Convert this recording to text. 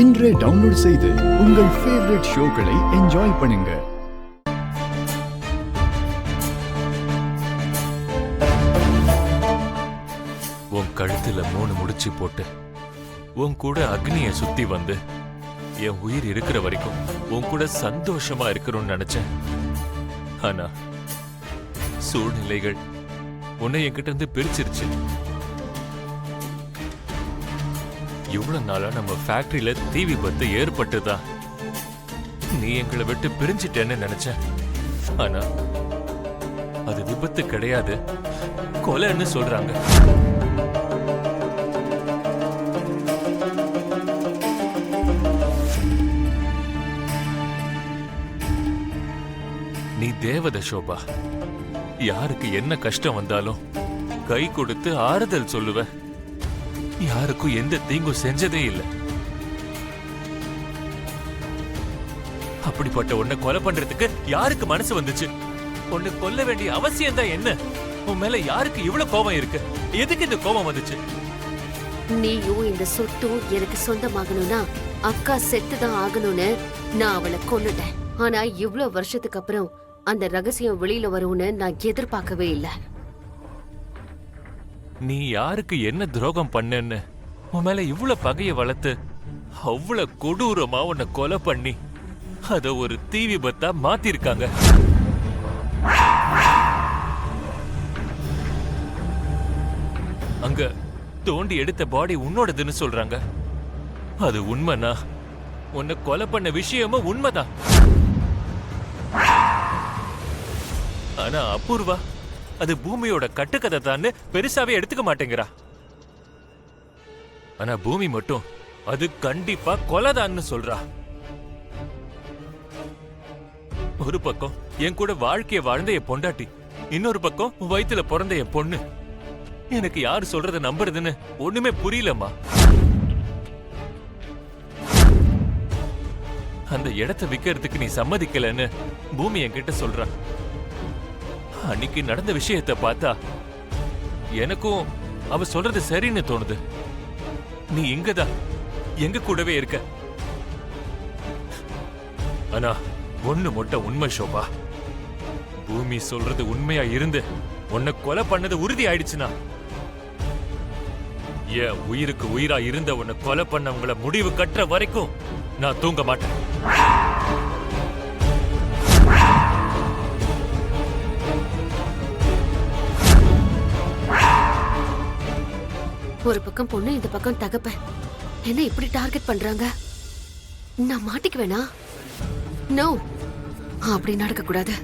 இன்றே டவுன்லோட் செய்து உங்கள் ஃபேவரட் ஷோக்களை என்ஜாய் பண்ணுங்க. உன் கழுத்துல 3 முடிச்சு போட்டு உன் கூட அக்னிய சுத்தி வந்து என் உயிர் இருக்கிற வரைக்கும் உன் கூட சந்தோஷமா இருக்கணும்னு நினைச்சேன். ஆனா சூழ்நிலைகள் உன்னை என்கிட்ட இருந்து பிரிச்சிருச்சு. இவ்வளவு நாளா நம்ம ஃபேக்டரியில தீ விபத்து ஏற்பட்டுதா நீ எங்களை விட்டு பிரிஞ்சிட்டேன்னு நினைச்சேன். ஆனா அது விபத்து கிடையாது, கொலைன்னு சொல்றாங்க. நீ தேவதை சோபா. யாருக்கு என்ன கஷ்டம் வந்தாலும் கை கொடுத்து ஆறுதல் சொல்லுவ. யாருக்கும் எந்த தீங்கும் செஞ்சதே இல்லை. அப்படிப்பட்ட உன்னை கொலை பண்றதுக்கு யாருக்கு மனசு வந்துச்சு? உன்னை கொல்ல வேண்டிய அவசியம் தான் என்ன? உன் மேல யாருக்கு இவ்வளவு கோபம் இருக்கு? எதுக்கு இந்த கோபம் வந்துச்சு? நீயும் இந்த சொத்தும் எனக்கு சொந்தமாகணும்னா அக்கா செத்துதான் ஆகணும்னு நான் அவளை கொன்னுட்டேன். ஆனா இவ்வளவு வருஷத்துக்கு அப்புறம் அந்த ரகசியம் வெளியில வரும்னு நான் எதிர்பார்க்கவே இல்லை. நீ யாருக்கு என்ன துரோகம் பண்ணன்னு உன் மேல இவ்வளவு பகைய வளர்த்து அவ்வளவு கொடூரமா உன்னை கொலை பண்ணி அத ஒரு தீ விபத்தா மாத்திருக்காங்க. அங்க தோண்டி எடுத்த பாடி உன்னோடதுன்னு சொல்றாங்க. அது உண்மைனா உன்னை கொலை பண்ண விஷயமும் உண்மைதான். ஆனா அபூர்வா அது பூமியோட கட்டுக்கதை தான் பெருசாவே எடுத்துக்க மாட்டேங்கிறா. ஆனா பூமி மட்டும் அது கண்டிப்பா கொலைதான்னு சொல்றா. ஒரு பக்கம் என் கூட வாழ்க்கைய வாழ்ந்த என் பொண்டாட்டி, இன்னொரு பக்கம் வயித்துல பிறந்த என் பொண்ணு. எனக்கு யாரு சொல்றத நம்புறதுன்னு ஒண்ணுமே புரியலம்மா. அந்த இடத்தை விக்கிறதுக்கு நீ சம்மதிக்கலன்னு பூமி என்கிட்ட சொல்றா. அன்னைக்கு நடந்த விஷயத்தை பார்த்தா எனக்கும் அவ சொல்றது சரின்னு தோணுது. நீ இங்கதான் எங்க கூடவே இருக்க. ஆனா ஒண்ணு மட்டும் உண்மை சோபா, பூமி சொல்றது உண்மையா இருந்து உன்னை கொலை பண்ணது உறுதி ஆயிடுச்சுன்னா என் உயிருக்கு உயிரா இருந்த உன்னை கொலை பண்ணவங்கள முடிவு கட்டுற வரைக்கும் நான் தூங்க மாட்டேன். ஒரு பக்கம் பொண்ணு, இந்த பக்கம் தகப்பன். என்ன இப்படி டார்கெட் பண்றாங்க? நான் மாட்டிக்குவேனா? நோ, அப்படி நடக்க கூடாது.